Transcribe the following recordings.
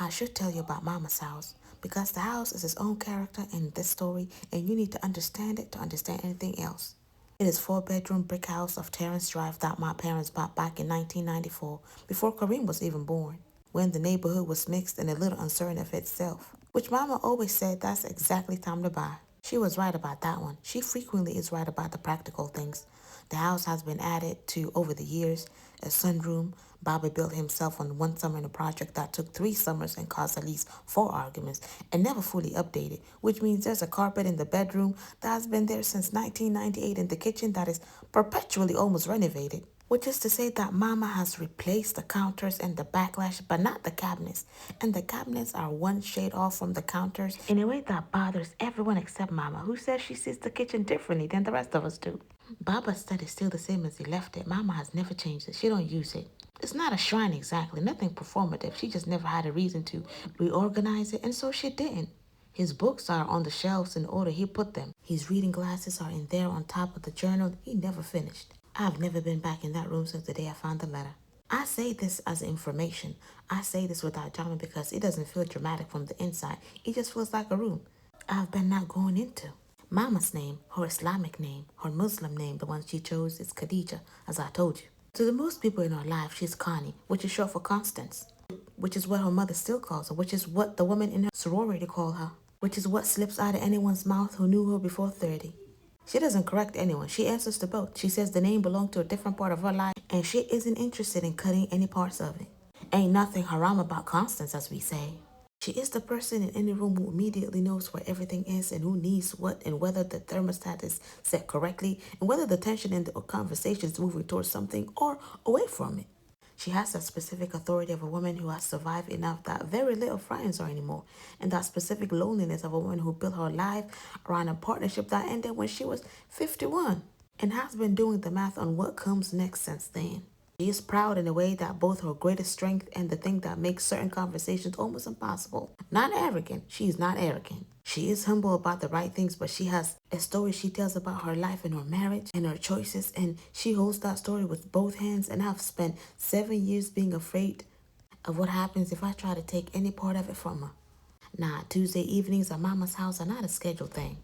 I should tell you about Mama's house because the house is its own character in this story and you need to understand it to understand anything else. It is four-bedroom brick house of Terrace Drive that my parents bought back in 1994 before Kareem was even born, when the neighborhood was mixed and a little uncertain of itself, which Mama always said that's exactly time to buy. She was right about that one. She frequently is right about the practical things. The house has been added to over the years. A sunroom. Bobby built himself on one summer in a project that took 3 summers and caused at least 4 arguments and never fully updated, which means there's a carpet in the bedroom that has been there since 1998 in the kitchen that is perpetually almost renovated. Which is to say that Mama has replaced the counters and the backlash, but not the cabinets. And the cabinets are one shade off from the counters in a way that bothers everyone except Mama, who says she sees the kitchen differently than the rest of us do. Baba's set is still the same as he left it. Mama has never changed it. She don't use it. It's not a shrine exactly, nothing performative. She just never had a reason to reorganize it, and so she didn't. His books are on the shelves in order he put them. His reading glasses are in there on top of the journal he never finished. I've never been back in that room since the day I found the letter. I say this as information. I say this without drama because it doesn't feel dramatic from the inside. It just feels like a room I've been not going into. Mama's name, her Islamic name, her Muslim name, the one she chose is Khadija, as I told you. To the most people in her life, she's Connie, which is short for Constance, which is what her mother still calls her, which is what the women in her sorority call her, which is what slips out of anyone's mouth who knew her before 30. She doesn't correct anyone. She answers to both. She says the name belonged to a different part of her life and she isn't interested in cutting any parts of it. Ain't nothing haram about Constance, as we say. She is the person in any room who immediately knows where everything is and who needs what and whether the thermostat is set correctly and whether the tension in the conversation is moving towards something or away from it. She has that specific authority of a woman who has survived enough that very little frightens her anymore, and that specific loneliness of a woman who built her life around a partnership that ended when she was 51 and has been doing the math on what comes next since then. She is proud in a way that both her greatest strength and the thing that makes certain conversations almost impossible. Not arrogant. She is not arrogant. She is humble about the right things, but she has a story she tells about her life and her marriage and her choices, and she holds that story with both hands. And I've spent 7 years being afraid of what happens if I try to take any part of it from her. Nah, Tuesday evenings at Mama's house are not a scheduled thing.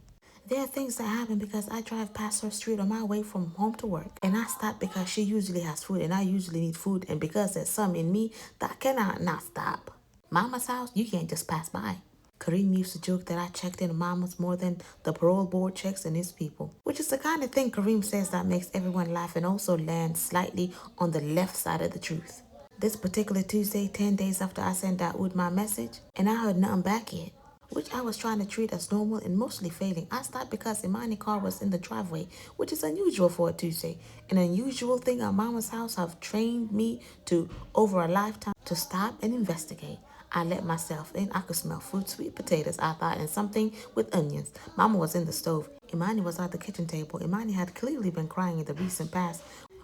There are things that happen because I drive past her street on my way from home to work. And I stop because she usually has food and I usually need food. And because there's some in me that cannot not stop. Mama's house, you can't just pass by. Kareem used to joke that I checked in Mama's more than the parole board checks in his people. Which is the kind of thing Kareem says that makes everyone laugh and also lands slightly on the left side of the truth. This particular Tuesday, 10 days after I sent Dawood my message, and I heard nothing back yet, which I was trying to treat as normal and mostly failing. I stopped because Imani's car was in the driveway, which is unusual for a Tuesday. An unusual thing at Mama's house have trained me to, over a lifetime, to stop and investigate. I let myself in. I could smell food, sweet potatoes, I thought, and something with onions. Mama was in the stove. Imani was at the kitchen table. Imani had clearly been crying in the recent past,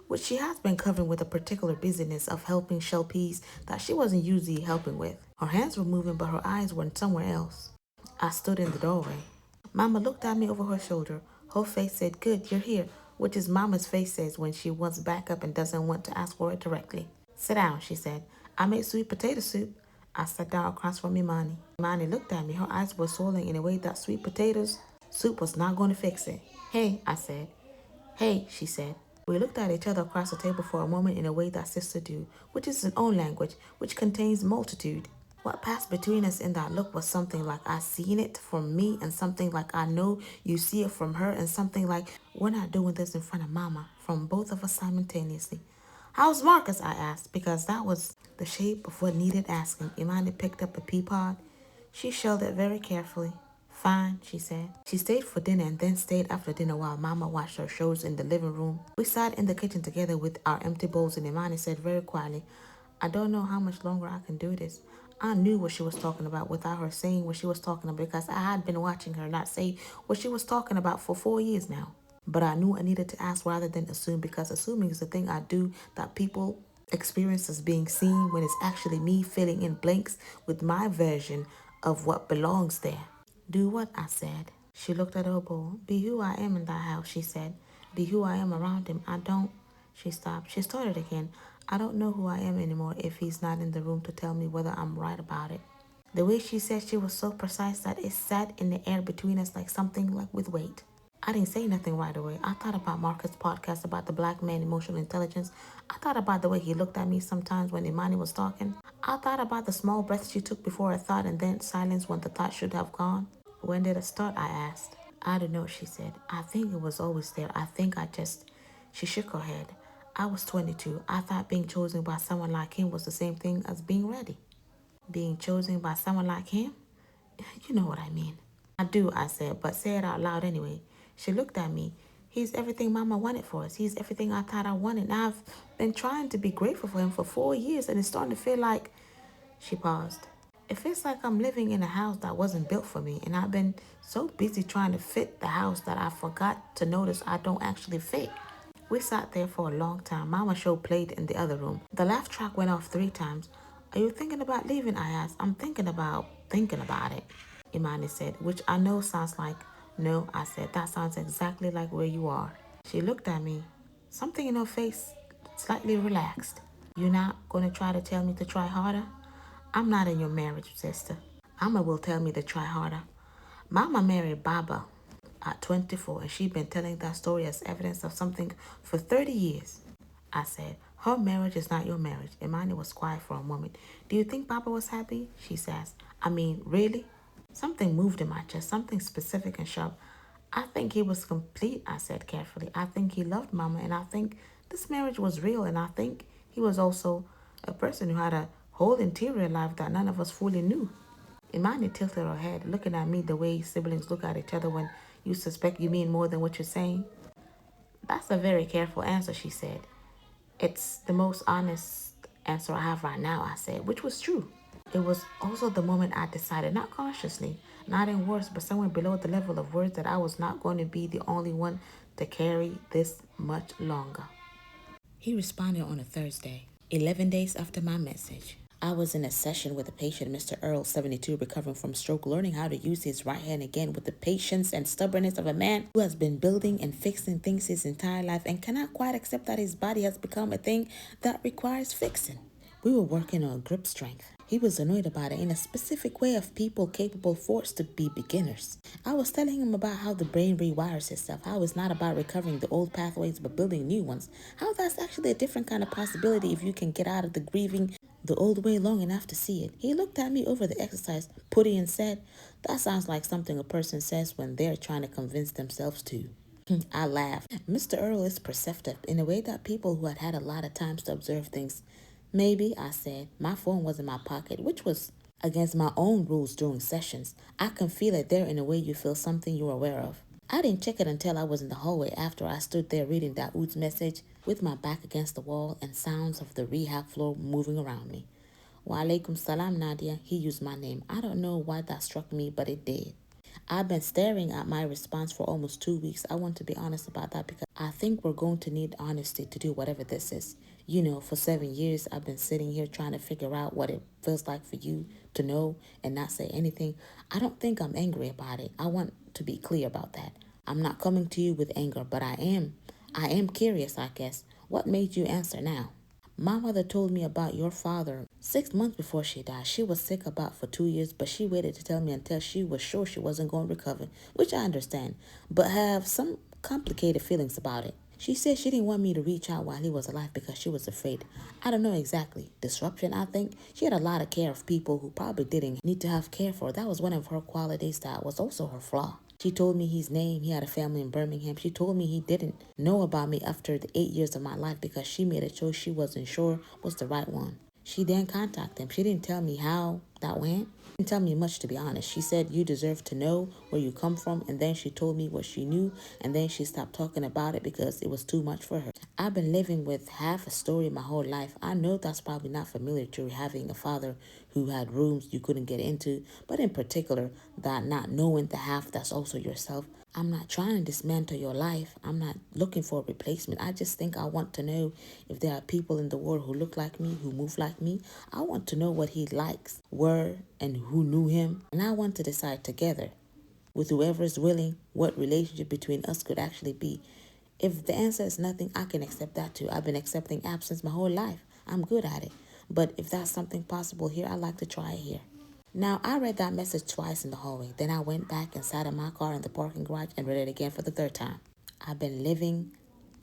which she has been covering with a particular busyness of helping shell peas that she wasn't usually helping with. Her hands were moving, but her eyes were somewhere else. I stood in the doorway. Mama looked at me over her shoulder. Her face said, "Good, you're here," which is Mama's face says when she wants backup and doesn't want to ask for it directly. "Sit down," she said. "I made sweet potato soup." I sat down across from Imani. Imani looked at me. Her eyes were swollen in a way that sweet potatoes soup was not going to fix it. "Hey," I said. "Hey," she said. We looked at each other across the table for a moment in a way that sisters do, which is its own language, which contains multitude. What passed between us in that look was something like I seen it from me and something like I know you see it from her and something like we're not doing this in front of Mama from both of us simultaneously. "How's Marcus?" I asked because that was the shape of what needed asking. Imani picked up a pea pod. She shelled it very carefully. "Fine," she said. She stayed for dinner and then stayed after dinner while Mama watched her shows in the living room. We sat in the kitchen together with our empty bowls and Imani said very quietly, "I don't know how much longer I can do this." I knew what she was talking about without her saying what she was talking about because I had been watching her not say what she was talking about for 4 years now. But I knew I needed to ask rather than assume because assuming is the thing I do that people experience as being seen when it's actually me filling in blanks with my version of what belongs there. "Do what?" I said. She looked at her bowl. "Be who I am in that house," she said. "Be who I am around him. I don't—" She stopped. She started again. "I don't know who I am anymore if he's not in the room to tell me whether I'm right about it." The way she said she was so precise that it sat in the air between us like something like with weight. I didn't say nothing right away. I thought about Marcus' podcast about the black man emotional intelligence. I thought about the way he looked at me sometimes when Imani was talking. I thought about the small breaths she took before a thought and then silence when the thought should have gone. When did it start? I asked. I don't know, she said. I think it was always there. I think I just. She shook her head. I was 22. I thought being chosen by someone like him was the same thing as being ready. Being chosen by someone like him? You know what I mean. I do, I said, but say it out loud anyway. She looked at me. He's everything Mama wanted for us. He's everything I thought I wanted. And I've been trying to be grateful for him for 4 years, and it's starting to feel like. She paused. It feels like I'm living in a house that wasn't built for me, and I've been so busy trying to fit the house that I forgot to notice I don't actually fit. We sat there for a long time. Mama show played in the other room. The laugh track went off 3 times. Are you thinking about leaving? I asked. I'm thinking about it, Imani said, which I know sounds like no. I said, that sounds exactly like where you are. She looked at me. Something in her face slightly relaxed. You're not going to try to tell me to try harder? I'm not in your marriage, sister. Mama will tell me to try harder. Mama married Baba at 24, and she'd been telling that story as evidence of something for 30 years. I said, her marriage is not your marriage. Imani was quiet for a moment. Do you think Baba was happy? She says. I mean, really? Something moved in my chest, something specific and sharp. I think he was complete, I said carefully. I think he loved Mama, and I think this marriage was real, and I think he was also a person who had a whole interior life that none of us fully knew. Imani tilted her head, looking at me the way siblings look at each other when you suspect you mean more than what you're saying. That's a very careful answer, she said. It's the most honest answer I have right now, I said, which was true. It was also the moment I decided, not consciously, not in words, but somewhere below the level of words, that I was not going to be the only one to carry this much longer. He responded on a Thursday, 11 days after my message. I was in a session with a patient, Mr. Earl, 72, recovering from stroke, learning how to use his right hand again with the patience and stubbornness of a man who has been building and fixing things his entire life and cannot quite accept that his body has become a thing that requires fixing. We were working on grip strength. He was annoyed about it in a specific way of people capable forced to be beginners. I was telling him about how the brain rewires itself, how it's not about recovering the old pathways but building new ones, how that's actually a different kind of possibility if you can get out of the grieving the old way long enough to see it. He looked at me over the exercise, putty, and said, that sounds like something a person says when they're trying to convince themselves to. I laughed. Mr. Earl is perceptive in a way that people who had had a lot of times to observe things. Maybe, I said. My phone was in my pocket, which was against my own rules during sessions. I can feel it there in a way you feel something you're aware of. I didn't check it until I was in the hallway after I stood there reading Daoud's message with my back against the wall and sounds of the rehab floor moving around me. Wa alaikum salam, Nadia. He used my name. I don't know why that struck me, but it did. I've been staring at my response for almost 2 weeks. I want to be honest about that because I think we're going to need honesty to do whatever this is. You know, for 7 years, I've been sitting here trying to figure out what it feels like for you to know and not say anything. I don't think I'm angry about it. I want to be clear about that. I'm not coming to you with anger, but I am. I am curious, I guess. What made you answer now? My mother told me about your father 6 months before she died. She was sick about for 2 years, but she waited to tell me until she was sure she wasn't going to recover, which I understand, but have some complicated feelings about it. She said she didn't want me to reach out while he was alive because she was afraid. I don't know exactly. Disruption, I think. She had a lot of care of people who probably didn't need to have care for. That was one of her qualities that was also her flaw. She told me his name. He had a family in Birmingham. She told me he didn't know about me after the 8 years of my life because she made a choice she wasn't sure was the right one. She then contacted him. She didn't tell me how that went. She didn't tell me much, to be honest. She said you deserve to know where you come from, and then she told me what she knew, and then she stopped talking about it because it was too much for her. I've been living with half a story my whole life. I know that's probably not familiar to having a father who had rooms you couldn't get into, but in particular, that not knowing the half that's also yourself. I'm not trying to dismantle your life. I'm not looking for a replacement. I just think I want to know if there are people in the world who look like me, who move like me. I want to know what he likes, where, and who knew him. And I want to decide together with whoever is willing what relationship between us could actually be. If the answer is nothing, I can accept that too. I've been accepting absence my whole life. I'm good at it. But if that's something possible here, I'd like to try it here. Now, I read that message twice in the hallway. Then I went back and sat in my car in the parking garage and read it again for the third time. I've been living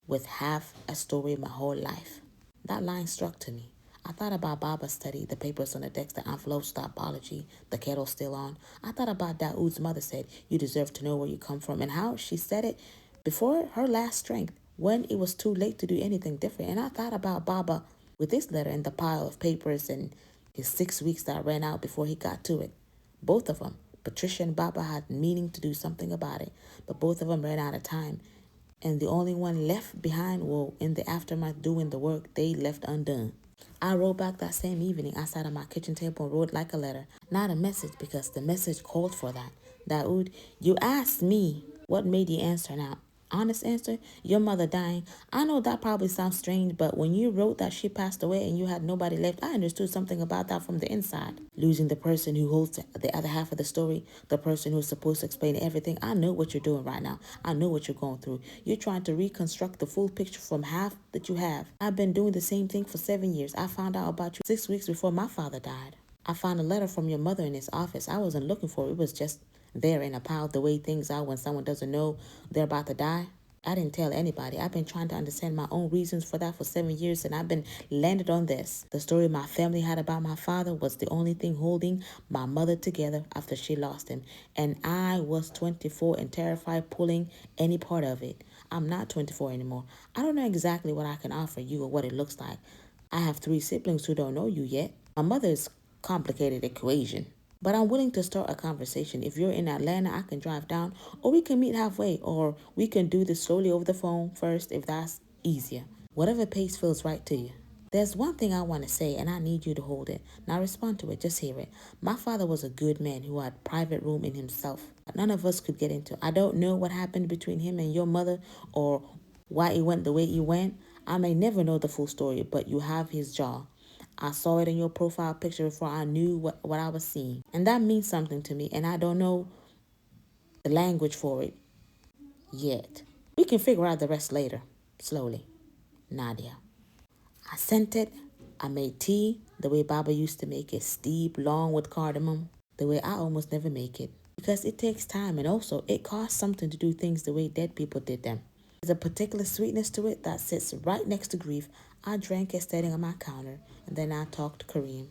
with half a story my whole life. That line struck to me. I thought about Baba's study, the papers on the desk, the envelopes, the apology, the kettle still on. I thought about Daoud's mother said, "You deserve to know where you come from," and how she said it before her last strength, when it was too late to do anything different. And I thought about Baba with this letter and the pile of papers and his 6 weeks that ran out before he got to it. Both of them, Patricia and Baba, had meaning to do something about it, but both of them ran out of time. And the only one left behind were in the aftermath doing the work they left undone. I wrote back that same evening. I sat at my kitchen table and wrote like a letter, not a message, because the message called for that. Daoud, you asked me what made you answer now. Honest answer, your mother dying. I know that probably sounds strange, but when you wrote that she passed away and you had nobody left, I understood something about that from the inside. Losing the person who holds the other half of the story, the person who's supposed to explain everything. I know what you're doing right now. I know what you're going through. You're trying to reconstruct the full picture from half that you have. I've been doing the same thing for 7 years. I found out about you 6 weeks before my father died. I found a letter from your mother in his office. I wasn't looking for it. It was just there in a pile, the way things are when someone doesn't know they're about to die. I didn't tell anybody. I've been trying to understand my own reasons for that for 7 years, and I've been landed on this. The story my family had about my father was the only thing holding my mother together after she lost him. And I was 24 and terrified pulling any part of it. I'm not 24 anymore. I don't know exactly what I can offer you or what it looks like. I have 3 siblings who don't know you yet. My mother's complicated equation. But I'm willing to start a conversation. If you're in Atlanta, I can drive down, or we can meet halfway, or we can do this slowly over the phone first if that's easier. Whatever pace feels right to you. There's one thing I want to say, and I need you to hold it. Now respond to it, just hear it. My father was a good man who had private room in himself that none of us could get into. I don't know what happened between him and your mother or why it went the way it went. I may never know the full story, but you have his jaw. I saw it in your profile picture before I knew what I was seeing. And that means something to me, and I don't know the language for it yet. We can figure out the rest later, slowly. Nadia. I sent it. I made tea the way Baba used to make it, steep, long with cardamom, the way I almost never make it. Because it takes time, and also it costs something to do things the way dead people did them. There's a particular sweetness to it that sits right next to grief. I drank it standing on my counter, and then I talked to Kareem.